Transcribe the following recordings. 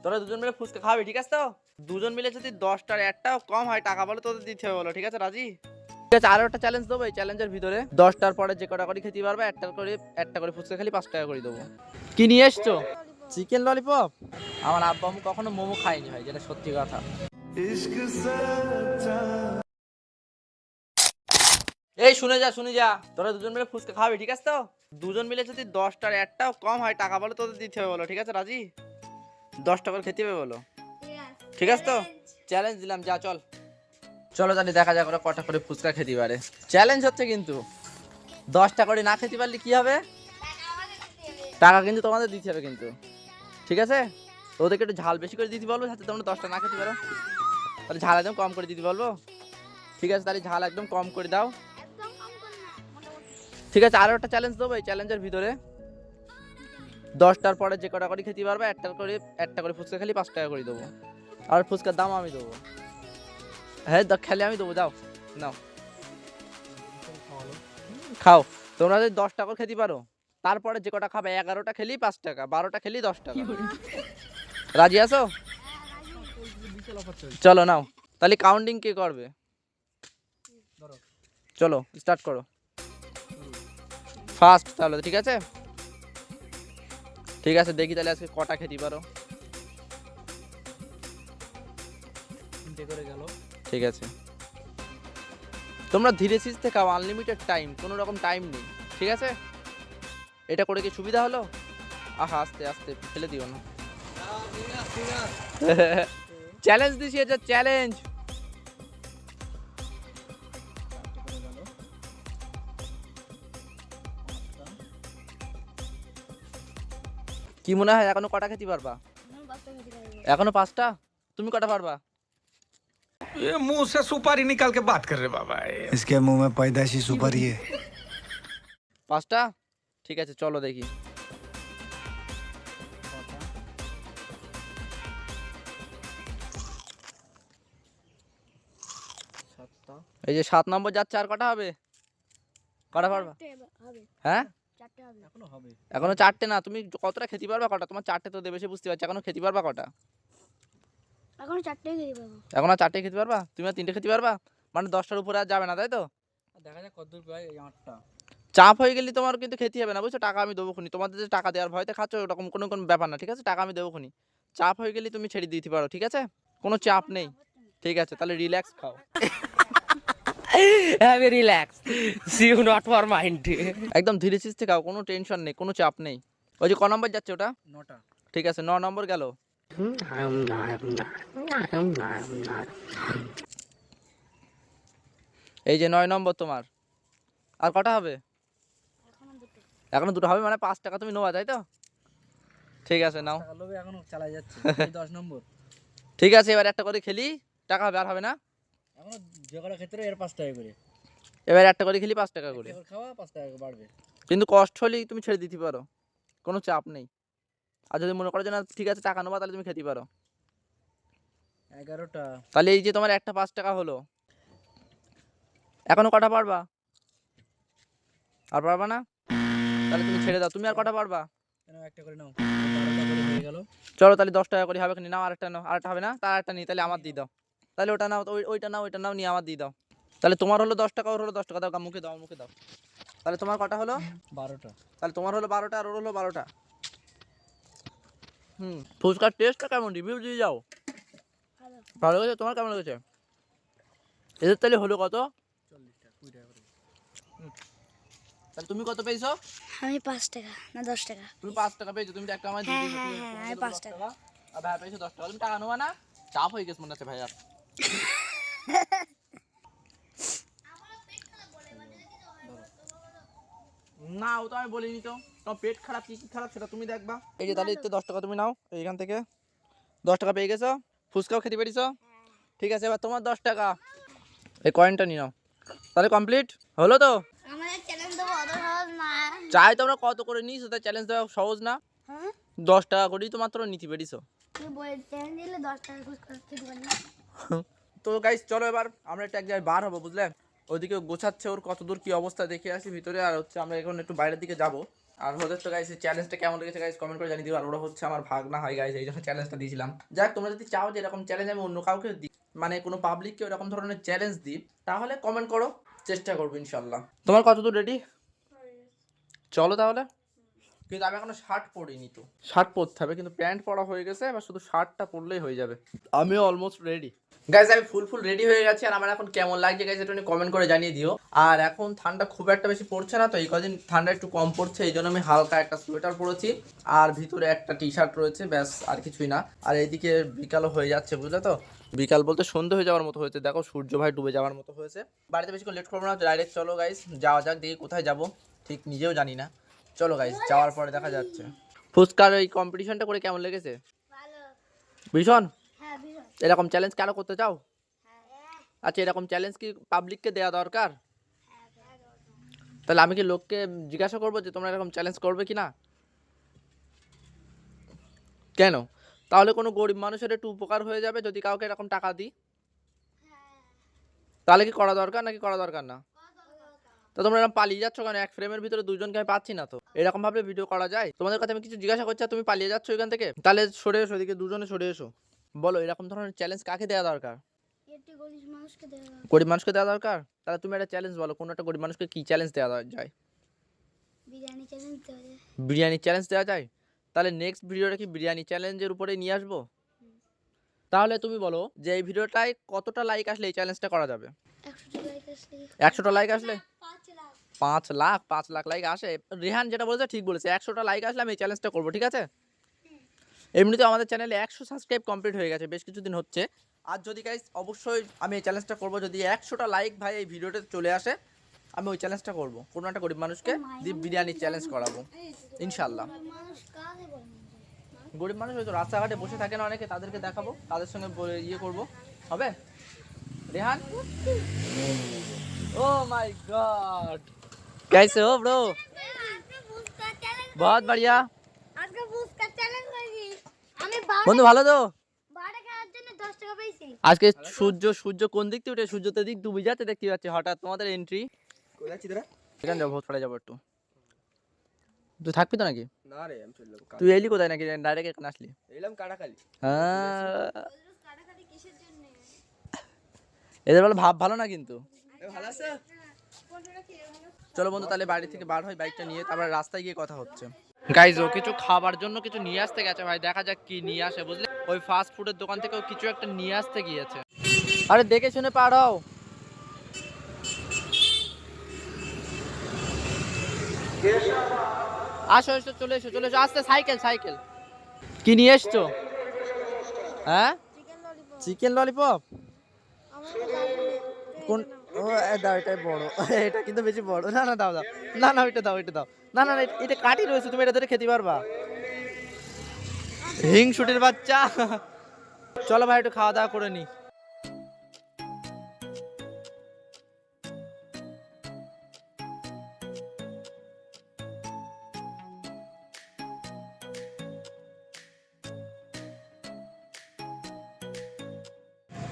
তোরা দুজন মিলে ফুচকা খাবি, ঠিক আছে? তো দুজন মিলে যদি 10টার একটাও কম হয় টাকা বলে তোদের দিতে হবে, বলো ঠিক আছে? রাজি? ঠিক আছে, আরো একটা চ্যালেঞ্জ দেবো। এই চ্যালেঞ্জের ভিতরে 10টার পরে যে কটা করে খেতে পারবে একটা করে ফুচকা খালি 5 টাকা করে দেবো। কি নিয়ে এসছো? Chicken lollipop? আমার আব্বা আম্মু কখনো মোমো খায়নি ভাই, যেটা সত্যি কথা। এই শুনে যা, তোরা দুজন মিলে ফুচকা খাবি, ঠিক আছে? তো দুজন মিলে যদি 10টার একটাও কম হয় টাকা বলে তোদের দিতে হবে, বলো ঠিক আছে? রাজি? 10 টাকা করে খেতে হবে, বলো ঠিক আছে? তো চ্যালেঞ্জ দিলাম, যা চল চলো তাহলে দেখা যাক ওরা কটা করে ফুচকা খেতে পারে। চ্যালেঞ্জ হচ্ছে কিন্তু 10টা করে না খেতে পারলে কি হবে? টাকা কিন্তু তোমাদের দিতে হবে কিন্তু, ঠিক আছে? ওদেরকে একটু ঝাল বেশি করে দিতে বলবো যাতে তোমরা 10টা না খেতে পারো। তাহলে ঝাল একদম কম করে দিতে বলবো, ঠিক আছে? তাহলে ঝাল একদম কম করে দাও, ঠিক আছে? আরো একটা চ্যালেঞ্জ দেবো। এই চ্যালেঞ্জের ভিতরে 10টার পরে যে কটা করে খেতে পারবে একটা করে ফুচকা খালি 5 টাকা করে দেবো। আর ফুচকার দাম আমি দেবো। হ্যাঁ খেলে আমি দেবো, যাও নাও খাও। তোমরা যদি 10টা করে খেতে পারো, তারপরে যে কটা খাবে 11টা খেলি 5 টাকা, 12টা খেলি 10 টাকা। রাজি আছো? চলো নাও তাহলে কাউন্টিং কে করবে? চলো স্টার্ট করো ফার্স্ট তাহলে, ঠিক আছে? ঠিক আছে, দেখি তাহলে আজকে কটা খেতে পারো। ঠিক আছে, তোমরা ধীরে সিস্তে খাও, আনলিমিটেড টাইম, কোনো রকম টাইম নেই, ঠিক আছে? এটা করে কি সুবিধা হলো? আহা আস্তে আস্তে ফেলে দিও না। চ্যালেঞ্জ দিছি, এটা চ্যালেঞ্জ। কি মনে হয় এখনো কটা খেতে পারবা? এখনো 5টা? তুমি কটা পারবা? ये मुंह से सुपारी निकाल के बात कर रहे बाबा इसके मुंह में पैदाइशी सुपारी है। 5টা? ঠিক আছে চলো দেখি। এই যে 7 নম্বর যাচ্ছে, আর কটা হবে? কটা পারবা? হ্যাঁ এখনো 4টে না, তুমি কতটা খেতে পারবা? কটা তোমার 4টে তো দেবে, সে বুঝতে পারছি, এখনো খেতে পারবা কটা? এখনো 4টেই খেতে পারবো। এখন আর 4টে খেতে পারবা? তুমি আর 3টে খেতে পারবা? মানে 10টার উপরে আর যাবে না, তাই তো? দেখা যাক কতদূর পাই। এই 8টা চাপ হয়ে গেলে তোমার কিন্তু খেতে হবে না, বুঝছো? টাকা আমি দেবো খুনি, তোমাদের যে টাকা দেওয়ার ভয়তে খাচ্ছ ওরকম কোনো ব্যাপার না, ঠিক আছে? টাকা আমি দেবো খুনি। চাপ হয়ে গেলে তুমি ছেড়ে দিতে পারো, ঠিক আছে? কোনো চাপ নেই, ঠিক আছে? তাহলে রিল্যাক্স খাও। have a relax see you not for mind একদম ধীরে সুস্থে খাও, কোনো টেনশন নেই, কোনো চাপ নেই। ওই যে ক নম্বর যাচ্ছে ওটা? 9টা ঠিক আছে 9 নম্বর গেল। এই যে 9 নম্বর তোমার। আর কটা হবে? এখনো দুটো হবে, মানে 5 টাকা তুমি নেওয়া, তাই তো? ঠিক আছে নাও। টাকা লোভে এখনো চালাই যাচ্ছে। এই 10 নম্বর ঠিক আছে, এবার একটা করে খেলি, টাকা হবে আর হবে না? এখনো যে কটা ক্ষেত্রে এর 5 টাকা করে। এবার একটা করে খেলি 5 টাকা করে, এবার খাওয়া 5 টাকা বাড়বে। কিন্তু কষ্ট হলেই তুমি ছেড়ে দিতে পারো, কোনো চাপ নেই। আর যদি মনে করো যে না ঠিক আছে টাকা নেবা, তাহলে তুমি খেতে পারো। 11টা তাহলে এই যে তোমার একটা 5 টাকা হলো, এখনো কটা পারবা? আর পারবা না? তাহলে তুমি ছেড়ে দাও। তুমি আর কটা পারবা? কেন একটা করে নাও। 12টা করে হয়ে গেল। চলো তাহলে 10 টাকা করে হবে, নাও আরেকটা নাও। আরেকটা হবে না? তার আরেকটা নিই, তাহলে আমার দিয়ে দাও। তাহলে ওটা নাও, ওইটা নাও নিয়ে আমার দিয়ে দাও। তাহলে তোমার হলো 10 টাকা, ওর হলো 10 টাকা। দাও মুখে দাও, মুখে দাও। তাহলে তোমার কটা হলো? 12টা তাহলে তোমার হলো 12টা আর ওর হলো 12টা। ফুচকার টেস্টটা কেমন? রিভিউ দিয়ে যাও। ভালো লেগেছে? তোমার কেমন লেগেছে? এদের তাহলে হলো কত? 40টা 20 টাকা করে। তাহলে তুমি কত পেয়েছো? আমি 5 টাকা না 10 টাকা। তুমি 5 টাকা পেয়েছো, তুমি তো একটা আমার দিয়ে হ্যাঁ, দিয়েছো, হ্যাঁ, ঠিক আছে? হ্যাঁ, তোমার আমি হলো 5 10 টাকা। আর ভাই পেয়েছো 10 টাকা। তুমি টাকা নেওয়া না? চাপ হয়ে গেছে মনে হচ্ছে ভাই আর। না ও তো আমি বলিনি তো। তোমার পেট খারাপ, কি খারাপ সেটা তুমি দেখবা। এই যে তাহলে 10 টাকা তুমি নাও এইখান থেকে। 10 টাকা পেয়ে গেছো, ফুচকাও খেতে পেরেছো, ঠিক আছে? এবার তোমার 10 টাকা, এই কয়েনটা নিয়ে নাও। তাহলে কমপ্লিট হলো তো? আমাদের চ্যালেঞ্জ দেবো অত সহজ না। চাই তোমরা কত করে নিস, তাই চ্যালেঞ্জ দেওয়া সহজ না। হ্যাঁ 10 টাকা করেই তো মাত্র নিতে পেরেছো। তুই বলে চ্যালেঞ্জ দিলে 10 টাকা খুশ করে খেতে পারি না। তো গাইস চলো এবার আমরা একটা এক জায়গায় বার হবো, বুঝলে? ওইদিকে গোছাচ্ছে, ওর কত দূর কি অবস্থা দেখে আসি ভিতরে। আর হচ্ছে আমরা এখন একটু বাইরের দিকে যাব, আর ওদের তো গাইস চ্যালেঞ্জটা কেমন লেগেছে গাইস কমেন্ট করে জানিয়ে দিও। আর ওরা হচ্ছে আমার ভাগনা হয় গাইস, এই জন্য চ্যালেঞ্জটা দিয়েছিলাম। যাক তোমরা যদি চাও যে এরকম চ্যালেঞ্জ আমি অন্য কাউকে দিই, মানে কোনো পাবলিককে এরকম ধরনের চ্যালেঞ্জ দিই, তাহলে কমেন্ট করো, চেষ্টা করবো ইনশাল্লাহ। তোমার কতদূর রেডি? চলো তাহলে। কিন্তু আমি এখনো শার্ট পরিনি, তো শার্ট পরতে হবে, কিন্তু প্যান্ট পরা হয়ে গেছে, এবার শুধু শার্টটা পরলেই হয়ে যাবে। আমিও অলমোস্ট রেডি গাইজ, আমি ফুল রেডি হয়ে গেছি। আর আমার এখন কেমন লাগছে গাইজ একটু কমেন্ট করে জানিয়ে দিও। আর এখন ঠান্ডা খুব একটা বেশি পড়ছে না, তো এই কদিন ঠান্ডা একটু কম পড়ছে, এই জন্য আমি হালকা একটা সোয়েটার পরেছি আর ভিতরে একটা টি শার্ট রয়েছে, ব্যাস আর কিছুই না। আর এইদিকে বিকালও হয়ে যাচ্ছে, বুঝলে তো, বিকাল বলতে সন্ধ্যে হয়ে যাওয়ার মতো হয়েছে, দেখো সূর্য ভাই ডুবে যাওয়ার মতো হয়েছে। বাড়িতে বেশি লেট করবো না, ডাইরেক্ট চলো গাইজ যাওয়া যাক, দেখি কোথায় যাবো ঠিক নিজেও জানি না। চলো গাইজ যাওয়ার পরে দেখা যাচ্ছে। ফুচকার এই কম্পিটিশনটা করে কেমন লেগেছে? ভালো। ভীষণ। হ্যাঁ ভীষণ। এরকম চ্যালেঞ্জ কারো করতে চাও? হ্যাঁ। আচ্ছা, এরকম চ্যালেঞ্জ কি পাবলিককে দেওয়া দরকার? তাহলে আমি কি লোককে জিজ্ঞাসা করবো যে তোমরা এরকম চ্যালেঞ্জ করবে কি না? কেন? তাহলে কোনো গরিব মানুষের একটু উপকার হয়ে যাবে যদি কাউকে এরকম টাকা দিই। তাহলে কি করা দরকার নাকি করা দরকার না? তো তোমরা এরকম পালিয়ে যাচ্ছ কেন? এক ফ্রেমের ভিতরে দুজনকে আমি পাচ্ছি না, তো এরকম ভাবে ভিডিও করা যায়? তোমাদের কাছে আমি কিছু জিজ্ঞাসা করছি আর তুমি পালিয়ে যাচ্ছ এখান থেকে। তাহলে সরে এসো, এদিকে দুজনে সরে এসো। বলো এরকম ধরনের চ্যালেঞ্জ কাকে দেওয়া দরকার? একটি গরিব মানুষকে দেওয়া দরকার। গরিব মানুষকে দেওয়া দরকার? তাহলে তুমি একটা চ্যালেঞ্জ বলো, কোনো একটা গরিব মানুষকে কি চ্যালেঞ্জ দেওয়া যায়? বিরিয়ানি চ্যালেঞ্জ দেওয়া যায়। বিরিয়ানি চ্যালেঞ্জ দেওয়া যায়? তাহলে নেক্সট ভিডিওটা কি বিরিয়ানি চ্যালেঞ্জের উপরে নিয়ে আসবো? তাহলে তুমি বলো যে এই ভিডিওটায় কতটা লাইক আসলে এই চ্যালেঞ্জটা করা যাবে? 100টা লাইক আসলে। 100টা লাইক আসলে? 5 লাখ। 5 লাখ লাইক আসে? রেহান যেটা বলেছে ঠিক বলেছে, 100টা লাইক আসলে আমি এই চ্যালেঞ্জটা করবো, ঠিক আছে? এমনিতেও আমাদের চ্যানেলে 100 সাবস্ক্রাইব কমপ্লিট হয়ে গেছে, বেশ কিছুদিন হচ্ছে। আর যদি গাইস অবশ্যই আমি এই চ্যালেঞ্জটা করবো, যদি 100টা লাইক ভাই এই ভিডিওটাতে চলে আসে, আমি ওই চ্যালেঞ্জটা করবো, কোনো একটা গরিব মানুষকে দিয়ে বিরিয়ানি চ্যালেঞ্জ করাবো ইনশাল্লাহ। মানুষ কাকে বলে? গরিব মানুষ হয়তো রাস্তাঘাটে বসে থাকে না অনেকে, তাদেরকে দেখাবো, তাদের সঙ্গে ইয়ে করবো, হবে? রেহান, ও মাই গড, कैसे हो ब्रो? बहुत बढ़िया। আজকে ফুচকা চ্যালেঞ্জ করেছি আমি। বন্ধু ভালো তো? 12 খাওয়ার জন্য 10 টাকা পেয়েছি। আজকে সূর্য কোন দিক থেকে উঠে, সূর্য তো দিক ডুবে যাচ্ছে দেখতে পাচ্ছি, হঠাৎ তোমাদের এন্ট্রি। কোথায় যাচ্ছি তোরা? এখানে যাবো, ভোট পড়ে যাবো একটু। তুই থাকবি তো নাকি? না রে, আমি চলে যাবো। তুই এলি কোথায় নাকি, ডাইরেক্ট এখানে আসলি? এলাম কাটাকালি। হ্যাঁ, কাটাকাটি কিসের জন্য? এদের বলে ভাব ভালো না কিন্তু। ভালো আছে? চলো বন্ধু তাহলে বাড়ি থেকে বার হয় বাইকটা নিয়ে, তারপরে রাস্তায় গিয়ে কথা হচ্ছে। গাইজ ও কিছু খাবার জন্য কিছু নিয়ে আসতে গেছে ভাই, দেখা যাক কি নিয়ে আসে, বুঝলে? ওই ফাস্ট ফুডের দোকান থেকে ও কিছু একটা নিয়ে আসতে গিয়েছে। আরে দেখে শুনে পার হও। আসো এসো, চলে এসো চলে এসো, আস্তে, সাইকেল। কি নিয়ে এসছো? হ্যাঁ, চিকেন ললিপপ। কোন? ও দাও, এটাই বড়, এটা কিন্তু বেশি বড় না। না দাও, না ওইটা দাও। না এটা কাটি রয়েছে, তুমি এটা ধরে খেতে পারবা? হিংসুটির বাচ্চা। চলো ভাই একটু খাওয়া দাওয়া করে নি।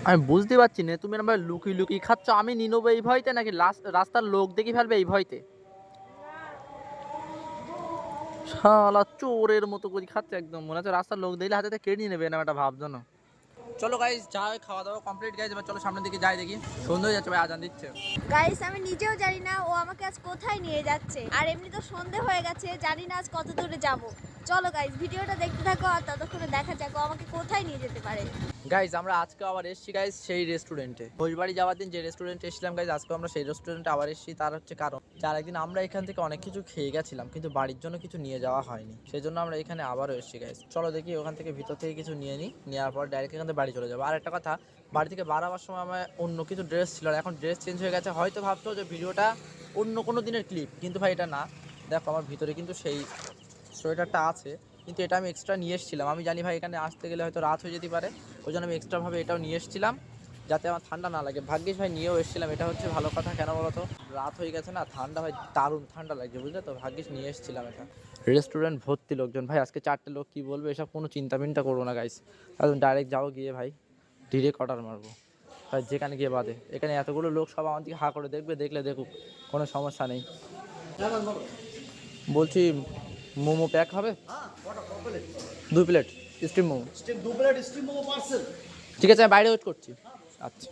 আমি বুঝতে পারছি না তুমি এরকম লুকিয়ে খাচ্ছ, আমি নিয়ে নেবো এই ভয়তে নাকি রাস্তার লোক দেখি ফেলবে এই ভয়তে? শালা চোরের মতো করে খাচ্ছে একদম, মনে হচ্ছে রাস্তার লোক দেখলে হাতে কেড়ে নিয়ে নেবে, না একটা ভাবছো না। চলো গাইস যাই, খাওয়া দাওয়া কমপ্লিট গাইস, এবার চলো সামনের দিকে যাই, দেখি সন্ধ্যা হয়ে যাচ্ছে ভাই, আজান দিচ্ছে। গাইস আমি নিজেও জানি না ও আমাকে আজ কোথায় নিয়ে যাচ্ছে, আর এমনি তো সন্ধে হয়ে গেছে, জানি না আজ কত দূরে যাব। চলো গাইস ভিডিওটা দেখতে থাকো আর ততক্ষণে দেখা যাক ও আমাকে কোথায় নিয়ে যেতে পারে। গাইজ আমরা আজকে আবার এসেছি গাইজ সেই রেস্টুরেন্টে, ভোজবাড়ি যাওয়ার দিন যে রেস্টুরেন্টে এসেছিলাম গাইজ, আজকে আমরা সেই রেস্টুরেন্টে আবার এসেছি। তার হচ্ছে কারণ যার একদিন আমরা এখান থেকে অনেক কিছু খেয়ে গেছিলাম, কিন্তু বাড়ির জন্য কিছু নিয়ে যাওয়া হয়নি, সেই জন্য আমরা এখানে আবারও এসেছি গাইজ। চলো দেখি ওখান থেকে ভিতর থেকে কিছু নিয়ে নিই, নেওয়ার পর ডাইরেক্ট এখান থেকে বাড়ি চলে যাবো। আর একটা কথা, বাড়ি থেকে বাড়াবার সময় আমার অন্য কিছু ড্রেস ছিল, এখন ড্রেস চেঞ্জ হয়ে গেছে। হয়তো ভাবছো যে ভিডিওটা অন্য কোনো দিনের ক্লিপ, কিন্তু ভাই এটা না। দেখো আমার ভিতরে কিন্তু সেই সোয়েটারটা আছে, কিন্তু এটা আমি এক্সট্রা নিয়ে এসেছিলাম। আমি জানি ভাই এখানে আসতে গেলে হয়তো রাত হয়ে যেতে পারে, ওই জন্য আমি এক্সট্রাভাবে এটাও নিয়ে এসেছিলাম যাতে আমার ঠান্ডা না লাগে। ভাগ্যিস ভাই নিয়েও এসেছিলাম, এটা হচ্ছে ভালো কথা। কেন বলো তো, রাত হয়ে গেছে না, ঠান্ডা ভাই দারুণ ঠান্ডা লাগছে, বুঝলে তো, ভাগ্যিস নিয়ে এসেছিলাম এটা। রেস্টুরেন্ট ভর্তি লোকজন ভাই, আজকে 4টে লোক কী বলবে এসব কোনো চিন্তা করবো না গাইস, একদম ডাইরেক্ট যাও গিয়ে ভাই ডিরেক্ট অর্ডার মারবো ভাই, যেখানে গিয়ে বাদে। এখানে এতগুলো লোক সব আমার দিকে হা করে দেখবে, দেখলে দেখুক, কোনো সমস্যা নেই। বলছি মোমো প্যাক হবে 2 প্লেট স্টিম মোমো। ঠিক আছে, আমি বাইরে ওয়েট করছি। আচ্ছা,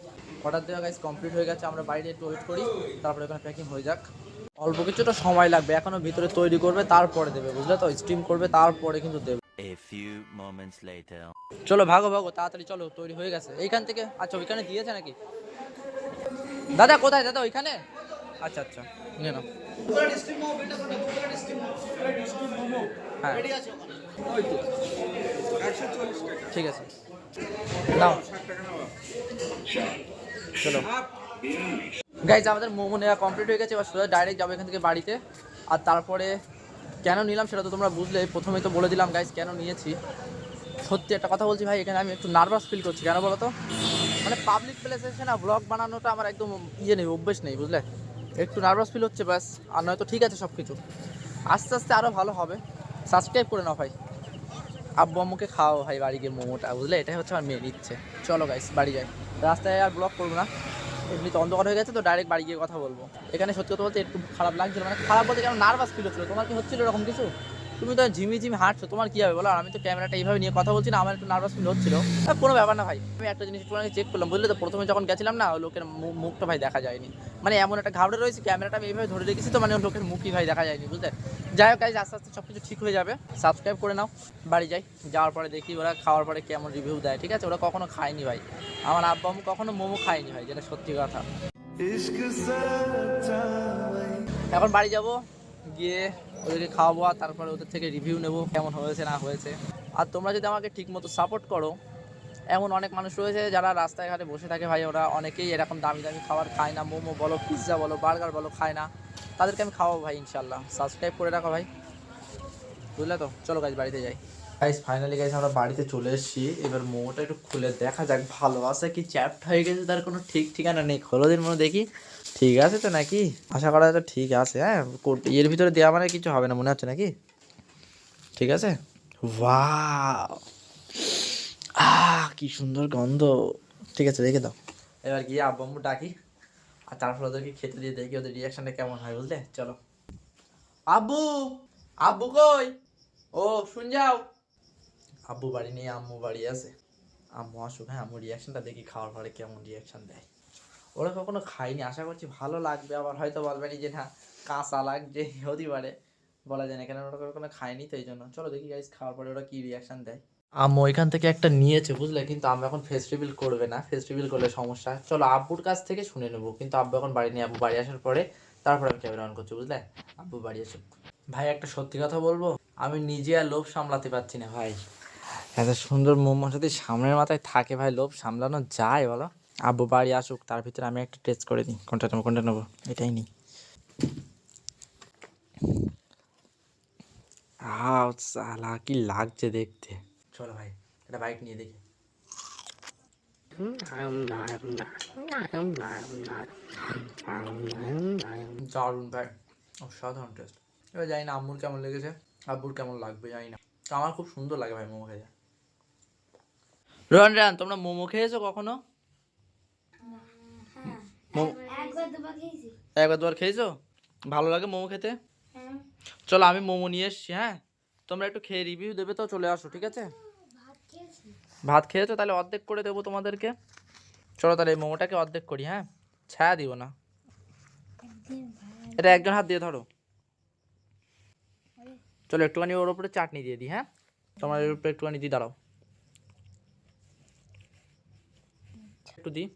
অর্ডার দেওয়া গাইস কমপ্লিট হয়ে গেছে, আমরা বাইরে একটু ওয়েট করি, তারপরে এখানে প্যাকিং হয়ে যাক। অল্প কিছুটা সময় লাগবে, এখনো ভিতরে তৈরি করবে তারপরে দেবে, বুঝলে তো? স্টিম করবে তারপরে কিন্তু দেবে। A few moments later. চলো ভাগো ভাগো তাড়াতাড়ি চলো, তৈরি হয়ে গেছে এইখান থেকে। আচ্ছা ওইখানে দিয়েছে নাকি? দাদা কোথায় দাদা? ওইখানে? আচ্ছা আচ্ছা, নিয়ে নাও। হ্যাঁ ঠিক আছে, নাও। চলো গাইজ, আমাদের মোমো নেওয়া কমপ্লিট হয়ে গেছে, এবার সোজা ডাইরেক্ট যাবো এখান থেকে বাড়িতে। আর তারপরে কেন নিলাম সেটা তো তোমরা বুঝলে, প্রথমেই তো বলে দিলাম গাইজ কেন নিয়েছি। সত্যি একটা কথা বলছি ভাই, এখানে আমি একটু নার্ভাস ফিল করছি। কেন বলো তো? মানে পাবলিক প্লেসে এসে না ব্লগ বানানোটা আমার একদম নেই, অভ্যেস নেই, বুঝলে? একটু নার্ভাস ফিল হচ্ছে ব্যাস, আর নয়তো ঠিক আছে সব কিছু। আস্তে আস্তে আরও ভালো হবে। সাবস্ক্রাইব করে নাও ভাই, আব্বু আম্মুকে খাও ভাই বাড়ি গিয়ে মোমোটা, বুঝলে? এটাই হচ্ছে আমার মেন ইচ্ছে। চলো গাইস বাড়ি যাই, রাস্তায় আর ব্লগ করবো না, এমনিতে অন্ধকার হয়ে গেছে তো, ডাইরেক্ট বাড়ি গিয়ে কথা বলবো। এখানে সত্যি কথা বলতে একটু খারাপ লাগছিল, মানে খারাপ বলতে কেন, নার্ভাস ফিল হচ্ছিলো। তোমার কি হচ্ছিল এরকম কিছু? তুমি তো ঝিমি হাঁটছো, তোমার কী হবে বলো? আর আমি তো ক্যামেরাটা এইভাবে নিয়ে কথা বলছি না, আমার একটু নার্ভাস ফিল হচ্ছিলো। কোনো ব্যাপার না ভাই, আমি একটা জিনিস একটু চেক করলাম, বুঝলে তো? প্রথমে যখন গেছিলাম না, লোকের মুখটা ভাই দেখা যায়নি, মানে এমন একটা ঘাবড়ে রয়েছে, ক্যামেরাটা আমি এইভাবে ধরে রেখেছি তো, মানে লোকের মুখই ভাই দেখা যায়নি, বুঝলে? যাই হোক গাইজ, আস্তে আস্তে সব কিছু ঠিক হয়ে যাবে। সাবস্ক্রাইব করে নাও, বাড়ি যাই। যাওয়ার পরে দেখি ওরা খাওয়ার পরে কেমন রিভিউ দেয়, ঠিক আছে? ওরা কখনো খায়নি ভাই, আমার আব্বা আম্মু কখনো মোমো খায়নি ভাই, যেটা সত্যি কথা। এখন বাড়ি যাব, গিয়ে ওদেরকে খাওয়াবো, আর তারপরে ওদের থেকে রিভিউ নেবো কেমন হয়েছে না হয়েছে। আর তোমরা যদি আমাকে ঠিকমতো সাপোর্ট করো, এমন অনেক মানুষ রয়েছে যারা রাস্তায় ঘাটে বসে থাকে ভাই, ওরা অনেকেই এরকম দামি দামি খাবার খায় না, মোমো বলো, পিৎজা বলো, বার্গার বলো, খায় না, তাদেরকে আমি খাওয়াবো ভাই ইনশাল্লাহ। সাবস্ক্রাইব করে রাখো ভাই, বুঝলে তো? চলো গাইজ বাড়িতে যাই। গাইজ ফাইনালি গাইজ আমরা বাড়িতে চলে এসেছি। এবার মোমোটা একটু খুলে দেখা যাক ভালো আছে কি চ্যাপ্ট হয়ে গেছে, তার কোনো ঠিক ঠিকানা নেই। খোলো দিন মনে দেখি, ঠিক আছে তো নাকি? আশা করা যাচ্ছে ঠিক আছে। হ্যাঁ, এর ভিতরে দেওয়া মানে কিছু হবে না মনে হচ্ছে নাকি? ঠিক আছে। ওয়াও, কি সুন্দর গন্ধ। ঠিক আছে, রেখে দাও। এবার গিয়ে আব্বু আম্মু ডাকি, আর তারপর ওদেরকে খেতে দিয়ে দেখি ওদের রিয়াকশনটা কেমন হয়, বুঝলে? চলো। আব্বু, আব্বু কই? ও শুন যাও। আব্বু বাড়ি নেই, আম্মু বাড়ি আছে। আম্মু আসুক, হ্যাঁ, আম্মু রিয়াকশনটা দেখি খাওয়ার পরে কেমন রিয়াকশন দেয়। ওরা কখনো খাইনি, আশা করছি ভালো লাগবে। আবার হয়তো বলবেনি যে না কাঁচা লাগছে, হতে পারে, বলা যায় না, কেন ওরা কখনো খায়নি তো এই জন্য। চলো দেখি গাইস খাওয়ার পরে ওরা কি রিয়াকশন দেয়। আম্মু এখান থেকে একটা নিয়েছে, বুঝলে? কিন্তু আম্মু এখন ফেস রিভিল করবে না, ফেস রিভিল করলে সমস্যা। চলো আব্বুর কাছ থেকে শুনে নেবো, কিন্তু আব্বু এখন বাড়ি নেই, আব্বু বাড়ি আসার পরে তারপরে আমি ক্যামেরা অন করছি, বুঝলে? আব্বু বাড়ি আসুক। ভাই একটা সত্যি কথা বলবো, আমি নিজে আর লোভ সামলাতে পারছি না ভাই। এত সুন্দর মোমো যদি সামনের মাথায় থাকে ভাই, লোভ সামলানো যায় বলো? আব্বু বাড়ি আসুক, তার ভিতরে আমি একটা টেস্ট করে দিই, কোনটা নেবো, এটাই নিই। সালা কি লাগছে দেখতে। চলো ভাই একটা বাইক নিয়ে দেখি। দারুণ ভাই, অসাধারণ টেস্ট। এবার জানি না আম্মুর কেমন লেগেছে, আব্বুর কেমন লাগবে জানি না। তো আমার খুব সুন্দর লাগে ভাই মোমো খেতে। রোহান, তোমরা মোমো খেয়েছো কখনো? একবার দুবার খেয়েছি। একবার দুবার খেয়েছো? ভালো লাগে মোমো খেতে? হ্যাঁ। চলো আমি মোমো নিয়ে এসছি, হ্যাঁ, তোমরা একটু খেয়ে রিভিউ দেবে তো, চলে আসো, ঠিক আছে? ভাত খেয়েছি। ভাত খেয়েছো, তাহলে অর্ধেক করে দেবো তোমাদেরকে। চলো তাহলে এই মোমোটাকে অর্ধেক করি, হ্যাঁ, ছায়া দিব না। এটা একজন হাত দিয়ে ধরো। চলো একটুখানি ওর উপরে চাটনি দিয়ে দিই, হ্যাঁ, তোমার এর উপরে একটুখানি দিয়ে দাঁড়াও, একটু দিই,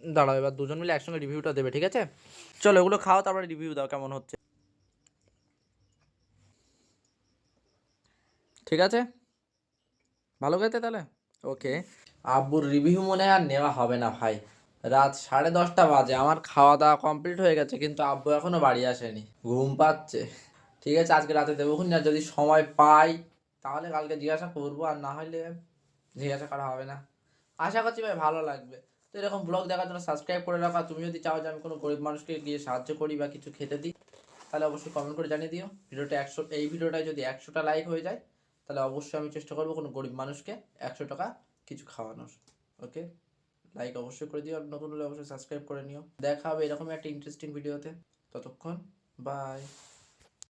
দাঁড়াও। এবার দুজন মিলে একসঙ্গে রিভিউটা দেবে, ঠিক আছে? চলো এগুলো খাও, তারপরে রিভিউ দাও কেমন হচ্ছে, ঠিক আছে? ভালো খেতে তাহলে, ওকে। আব্বুর রিভিউ মনে আর নেওয়া হবে না ভাই, রাত 10:30 বাজে, আমার খাওয়া দাওয়া কমপ্লিট হয়ে গেছে, কিন্তু আব্বু এখনো বাড়ি আসেনি, ঘুম পাচ্ছে। ঠিক আছে, আজকে রাতে দেবো, না যদি সময় পাই তাহলে কালকে জিজ্ঞাসা করবো, আর না হলে জিজ্ঞাসা করা হবে না। আশা করছি ভাই ভালো লাগবে। তো এরকম ব্লগ দেখার জন্য সাবস্ক্রাইব করে রাখা। তুমি যদি চাও যে আমি কোনো গরিব মানুষকে গিয়ে সাহায্য করি বা কিছু খেতে দিই, তাহলে অবশ্যই কমেন্ট করে জানিয়ে দিও। এই ভিডিওটায় যদি 100টা লাইক হয়ে যায়, তাহলে অবশ্যই আমি চেষ্টা করবো কোনো গরিব মানুষকে 100 টাকা কিছু খাওয়ানোর। ওকে, লাইক অবশ্যই করে দিও, আর নতুন হলে অবশ্যই সাবস্ক্রাইব করে নিও। দেখা হবে এরকম একটা ইন্টারেস্টিং ভিডিওতে, ততক্ষণ বাই।